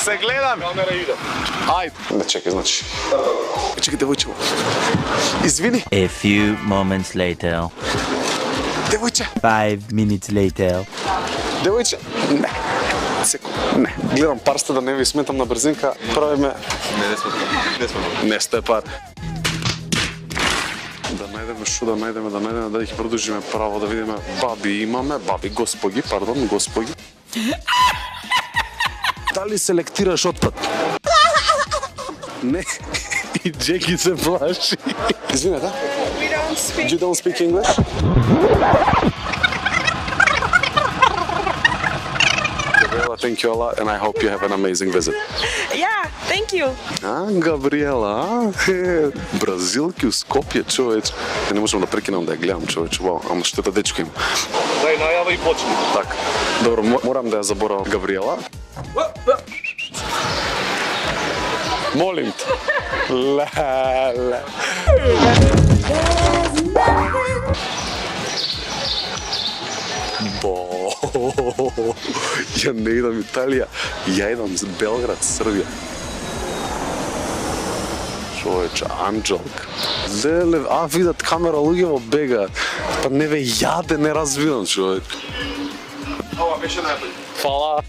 се гледам. Камера иде. Ајде. Не чекай, значи. Чекай, девојче. Извини. A few moments later. Девојче. 5 minutes later. Девојче. Не. Секунд. Не. Гледам парсте да не ви сметам на брзинка. Правиме. Не сте пар. Да најдеме шо да најдеме, да ги продолжиме право, да видиме баби имаме, господи. Дали селектираш отпад? Не. И Джеки се плаши. Извинете. You don't speak English? Gabriela, thank you a lot and I hope you have an amazing visit. Yeah, thank you. Габриела, Бразилки у Скопје, човеч. Не можам да прекинам да ја гледам, човеч. Вау, ама што та дечко има. Дај најава и почни. Так, добро, морам да ја заборавам Габриела. Молим те. Леле. Ја не идам Италија, ја идам Белград, Србија. Човече, Анđелка. Леле, видат камера луѓе бега. Па не ве јаде, не разбирам, човек. Ова беше најбољ. Фала.